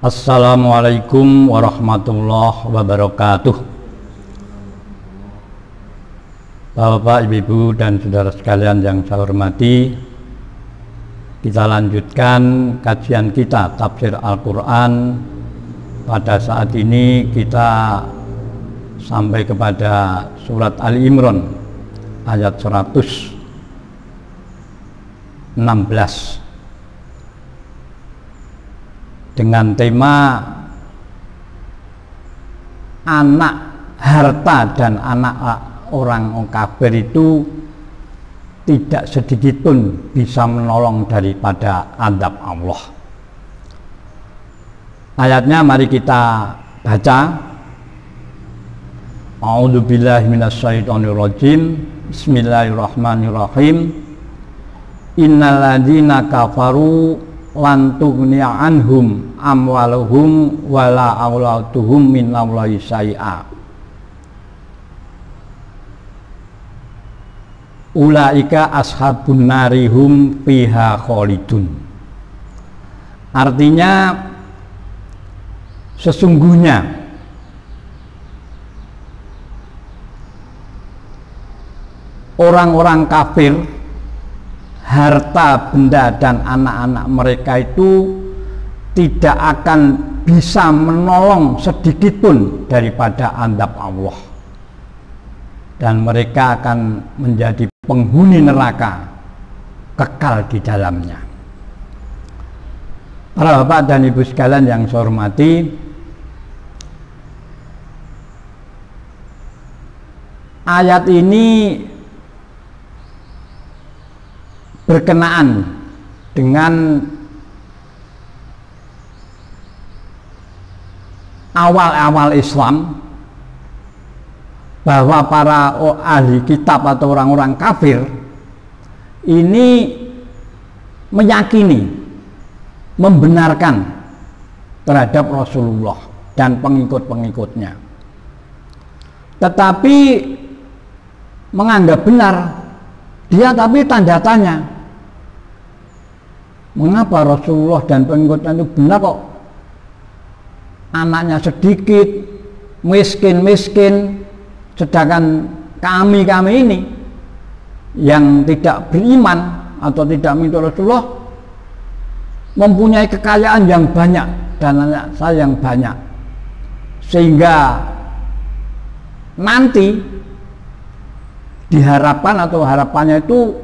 Assalamualaikum warahmatullahi wabarakatuh. Bapak, Ibu, dan saudara sekalian yang saya hormati, kita lanjutkan kajian kita tafsir Al-Quran. Pada saat ini kita sampai kepada surat Ali Imran ayat 116 dengan tema anak harta dan anak orang kafir itu tidak sedikit pun bisa menolong daripada azab Allah. Ayatnya mari kita baca. A'udzubillahi minasyaitonirrajim. Bismillahirrahmanirrahim. Innalladzina kafaru lan tughniya anhum amwaluhum wala auladuhum minallahi syai'a ulaika ashabun narihum fiha khalidun. Artinya sesungguhnya orang-orang kafir, harta benda dan anak-anak mereka itu tidak akan bisa menolong sedikit pun daripada azab Allah, dan mereka akan menjadi penghuni neraka, kekal di dalamnya. Para bapak dan ibu sekalian yang saya hormati, ayat ini berkenaan dengan awal-awal Islam, bahwa para ahli kitab atau orang-orang kafir ini meyakini, membenarkan terhadap Rasulullah dan pengikut-pengikutnya, tetapi menganggap benar dia, tapi tanda tanya, mengapa Rasulullah dan pengikutnya itu benar kok anaknya sedikit, miskin, sedangkan kami ini yang tidak beriman atau tidak mengikuti Rasulullah mempunyai kekayaan yang banyak dan anak saya yang banyak, sehingga nanti diharapkan atau harapannya itu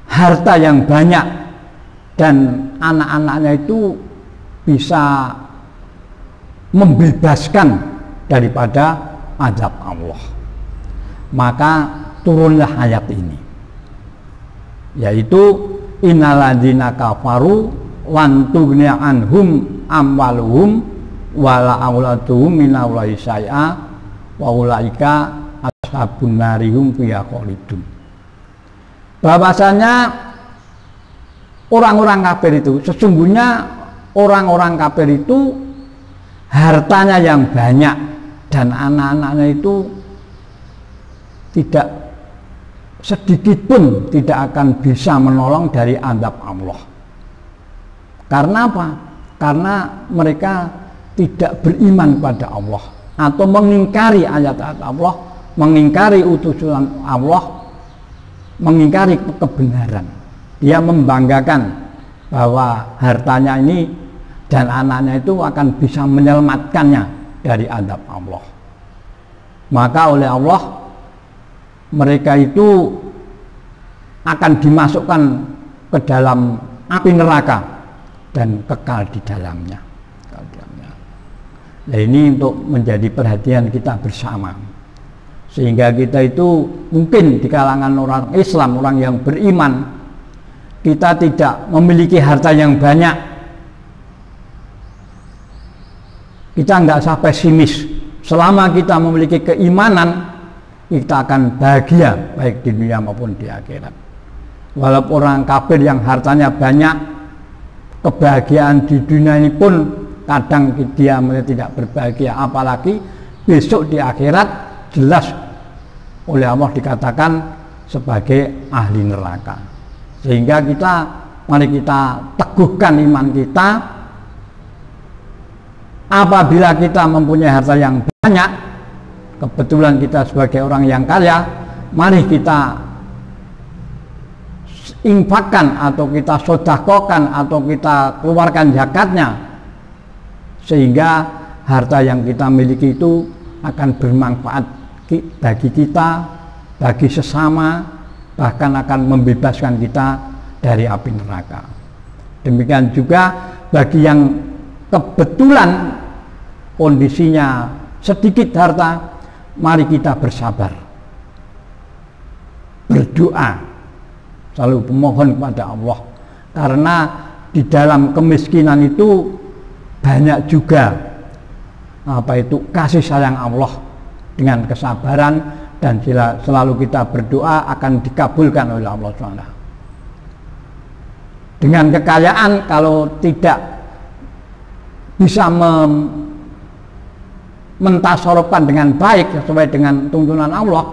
harta yang banyak dan anak-anaknya itu bisa membebaskan daripada azab Allah. Maka turunlah ayat ini, yaitu innalladzina kafaru lan tughniya anhum amwaluhum wala auladuhum minallahi syai'a wa ulaika ashabun narihum fiha khalidun. Bahwasanya orang-orang kafir itu, sesungguhnya orang-orang kafir itu hartanya yang banyak dan anak-anaknya itu tidak sedikit pun tidak akan bisa menolong dari azab Allah. Karena apa? Karena mereka tidak beriman pada Allah atau mengingkari ayat-ayat Allah, mengingkari utusan Allah, mengingkari kebenaran. Dia membanggakan bahwa hartanya ini dan anaknya itu akan bisa menyelamatkannya dari azab Allah. Maka oleh Allah mereka itu akan dimasukkan ke dalam api neraka dan kekal di dalamnya. Nah, ini untuk menjadi perhatian kita bersama, sehingga kita itu mungkin di kalangan orang Islam, orang yang beriman, kita tidak memiliki harta yang banyak, kita nggak usah pesimis. Selama kita memiliki keimanan, kita akan bahagia baik di dunia maupun di akhirat. Walaupun orang kafir yang hartanya banyak, kebahagiaan di dunia ini pun kadang dia tidak berbahagia, apalagi besok di akhirat jelas oleh Allah dikatakan sebagai ahli neraka. Sehingga mari kita teguhkan iman kita, apabila kita mempunyai harta yang banyak, kebetulan kita sebagai orang yang kaya, mari kita infakkan atau kita sodakokan atau kita keluarkan zakatnya, sehingga harta yang kita miliki itu akan bermanfaat bagi kita, bagi sesama, bahkan akan membebaskan kita dari api neraka. Demikian juga bagi yang kebetulan kondisinya sedikit harta, mari kita bersabar, berdoa, selalu memohon kepada Allah, karena di dalam kemiskinan itu banyak juga kasih sayang Allah. Dengan kesabaran dan selalu kita berdoa akan dikabulkan oleh Allah SWT. Dengan kekayaan, kalau tidak bisa mentasarufkan dengan baik sesuai dengan tuntunan Allah,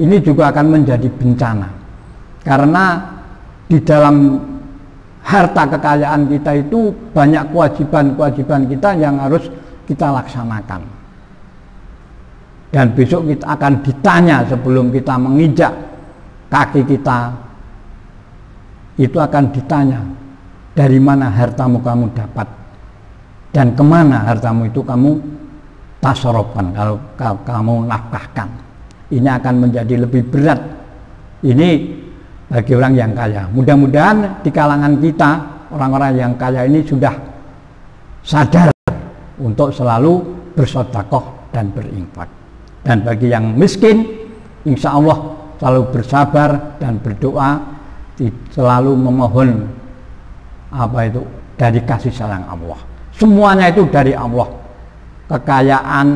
ini juga akan menjadi bencana. Karena di dalam harta kekayaan kita itu banyak kewajiban-kewajiban kita yang harus kita laksanakan. Dan besok kita akan ditanya sebelum kita menginjak kaki kita, itu akan ditanya, dari mana hartamu kamu dapat dan kemana hartamu itu kamu tasarufkan, kalau kamu nafkahkan. Ini akan menjadi lebih berat. Ini bagi orang yang kaya. Mudah-mudahan di kalangan kita, orang-orang yang kaya ini sudah sadar untuk selalu bersedekah dan berinfak. Dan bagi yang miskin, insya Allah selalu bersabar dan berdoa, selalu memohon dari kasih sayang Allah. Semuanya itu dari Allah. Kekayaan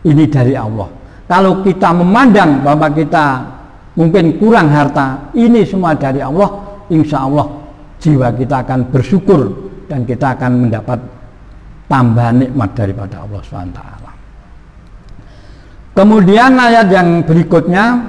ini dari Allah. Kalau kita memandang bahwa kita mungkin kurang harta, ini semua dari Allah, insya Allah jiwa kita akan bersyukur dan kita akan mendapat tambahan nikmat daripada Allah SWT. Kemudian ayat yang berikutnya,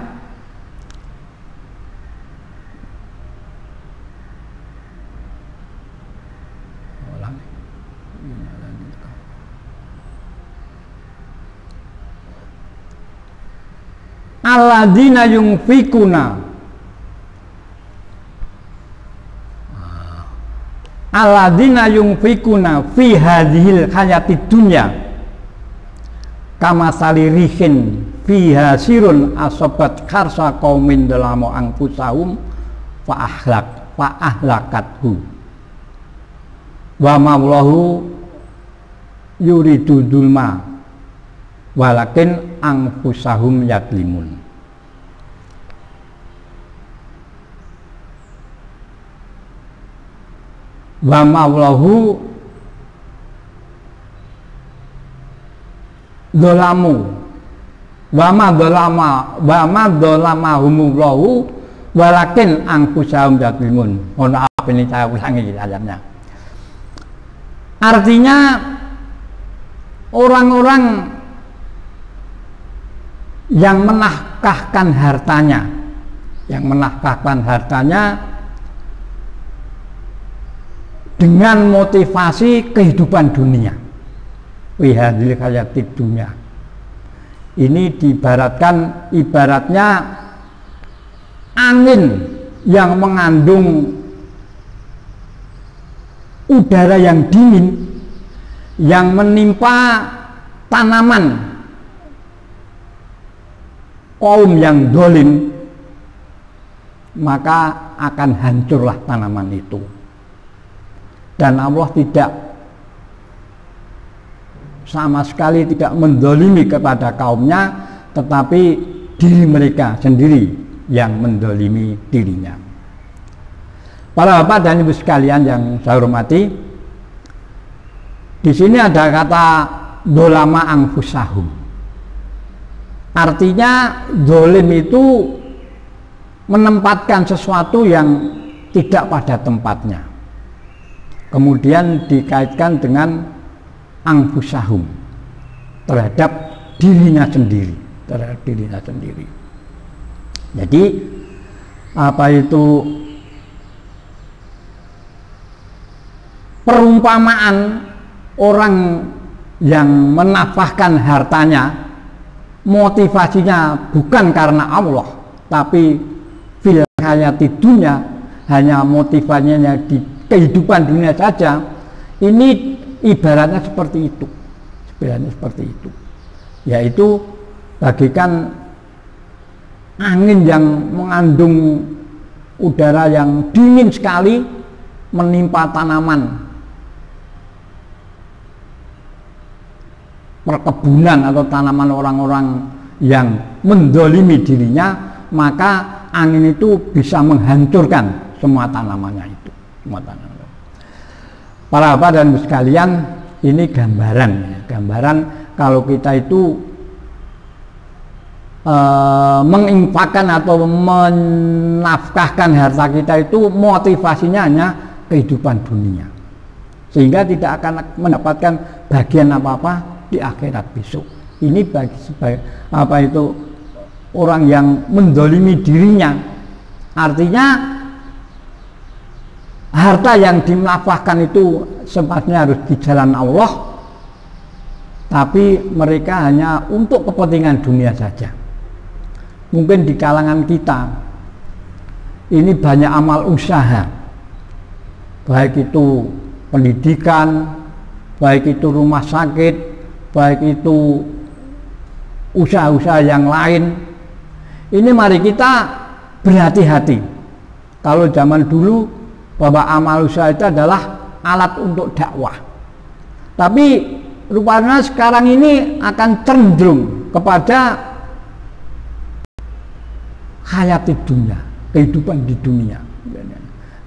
alladzina yunfikuna fi hadhil hayatid dunya kama salirihin fiha sirun asobat karsa qaumin dalamu angfusahum fa ahlakathu wa mawlahu yuridu dulma walakin angfusahum yadlimun. Wa mawlahu dolamu wa ma dolamahumullahu walakin angfusahum yadlimun. Mohon maaf, ini saya ulangi ayatnya. Artinya orang-orang yang menafkahkan hartanya dengan motivasi kehidupan dunia, wihadil hayatid dunya, ini ibaratnya angin yang mengandung udara yang dingin yang menimpa tanaman kaum yang dolim, maka akan hancurlah tanaman itu. Dan Allah tidak sama sekali tidak mendolimi kepada kaumnya, tetapi diri mereka sendiri yang mendolimi dirinya. Para bapak dan ibu sekalian yang saya hormati, di sini ada kata dolama angfusahum. Artinya dolim itu menempatkan sesuatu yang tidak pada tempatnya, kemudian dikaitkan dengan angfusahum, terhadap dirinya sendiri, Jadi perumpamaan orang yang menafkahkan hartanya motivasinya bukan karena Allah, tapi fil hayati dunya, hanya motivasinya di kehidupan dunia saja. Ini ibaratnya seperti itu, yaitu bagikan angin yang mengandung udara yang dingin sekali menimpa tanaman perkebunan atau tanaman orang-orang yang mendolimi dirinya, maka angin itu bisa menghancurkan semua tanamannya itu, semua tanaman. Para bapak dan ibu sekalian, ini gambaran kalau kita itu menginfakkan atau menafkahkan harta kita itu motivasinya hanya kehidupan dunia, sehingga tidak akan mendapatkan bagian apa-apa di akhirat besok. Ini bagi orang yang mendolimi dirinya. Artinya harta yang dinafkahkan itu sepatutnya harus di jalan Allah, tapi mereka hanya untuk kepentingan dunia saja. Mungkin di kalangan kita ini banyak amal usaha, baik itu pendidikan, baik itu rumah sakit, baik itu usaha-usaha yang lain. Ini mari kita berhati-hati. Kalau zaman dulu bahwa amal usaha itu adalah alat untuk dakwah, tapi rupanya sekarang ini akan cenderung kepada hayati dunia, kehidupan di dunia.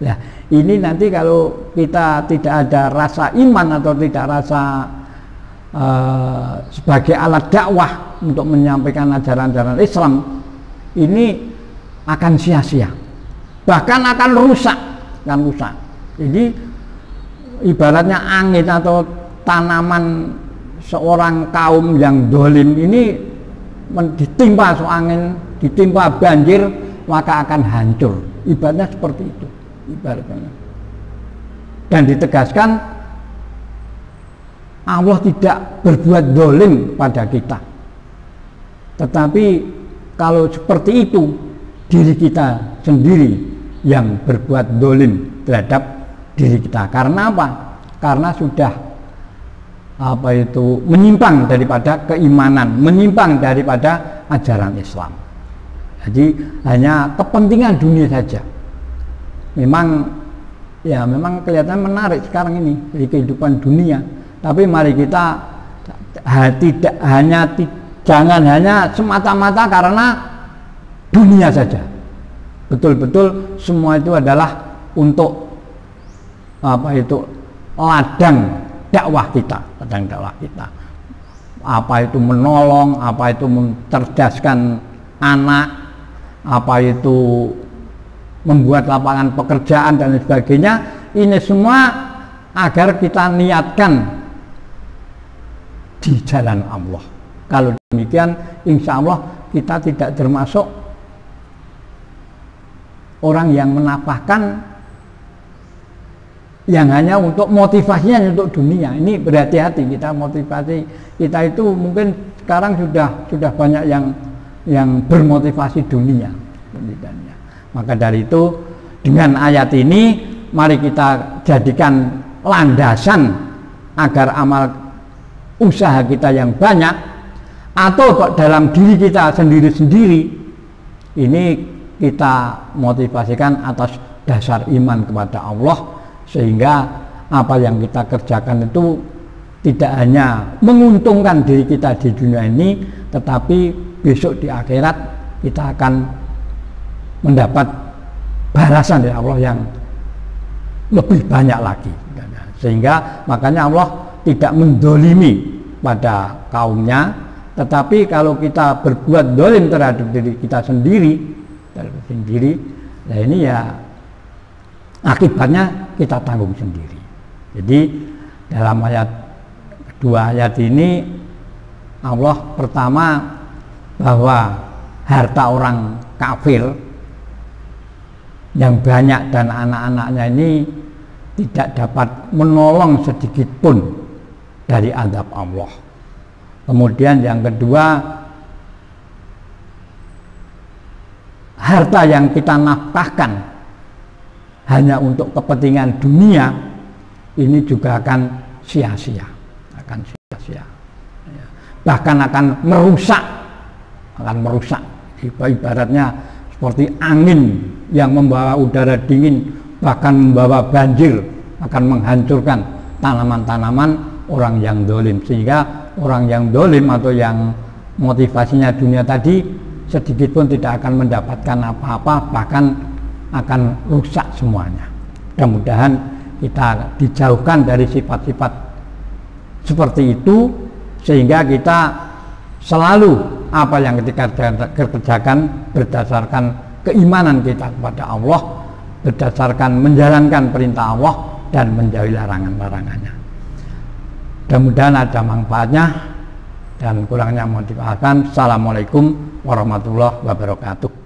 Nah, ini nanti kalau kita tidak ada rasa iman atau tidak rasa sebagai alat dakwah untuk menyampaikan ajaran-ajaran Islam, ini akan sia-sia, bahkan akan rusak. Jadi ibaratnya angin atau tanaman seorang kaum yang dolim ini ditimpa angin, ditimpa banjir, maka akan hancur. Ibaratnya seperti itu, ibaratnya. Dan ditegaskan Allah tidak berbuat dolim pada kita, tetapi kalau seperti itu diri kita sendiri yang berbuat dolim terhadap diri kita. Karena apa? Karena sudah menyimpang daripada keimanan, menyimpang daripada ajaran Islam. Jadi hanya kepentingan dunia saja. Memang kelihatan menarik sekarang ini di kehidupan dunia. Tapi mari kita jangan hanya semata-mata karena dunia saja. Betul-betul semua itu adalah untuk ladang dakwah kita, Apa itu menolong, apa itu mencerdaskan anak, apa itu membuat lapangan pekerjaan dan sebagainya. Ini semua agar kita niatkan di jalan Allah. Kalau demikian, insya Allah kita tidak termasuk orang yang menafkahkan yang hanya untuk motivasinya untuk dunia. Ini berhati-hati kita, motivasi kita itu mungkin sekarang sudah banyak yang bermotivasi dunia. Maka dari itu dengan ayat ini mari kita jadikan landasan agar amal usaha kita yang banyak atau dalam diri kita sendiri-sendiri ini kita motivasikan atas dasar iman kepada Allah, sehingga apa yang kita kerjakan itu tidak hanya menguntungkan diri kita di dunia ini, tetapi besok di akhirat kita akan mendapat balasan dari Allah yang lebih banyak lagi. Sehingga makanya Allah tidak mendolimi pada kaumnya, tetapi kalau kita berbuat dolim terhadap diri kita sendiri, nah ini ya akibatnya kita tanggung sendiri. Jadi dalam dua ayat ini Allah pertama bahwa harta orang kafir yang banyak dan anak-anaknya ini tidak dapat menolong sedikit pun dari azab Allah. Kemudian yang kedua, harta yang kita nafkahkan hanya untuk kepentingan dunia, ini juga akan sia-sia, bahkan akan merusak, ibaratnya seperti angin yang membawa udara dingin, bahkan membawa banjir, akan menghancurkan tanaman-tanaman orang yang dolim. Sehingga orang yang dolim atau yang motivasinya dunia tadi sedikit pun tidak akan mendapatkan apa-apa, bahkan akan rusak semuanya. Mudah-mudahan kita dijauhkan dari sifat-sifat seperti itu, sehingga kita selalu apa yang kita kerjakan berdasarkan keimanan kita kepada Allah, berdasarkan menjalankan perintah Allah dan menjauhi larangan-larangannya. Mudah-mudahan ada manfaatnya, dan kurangnya mohon dimaafkan. Assalamualaikum warahmatullahi wabarakatuh.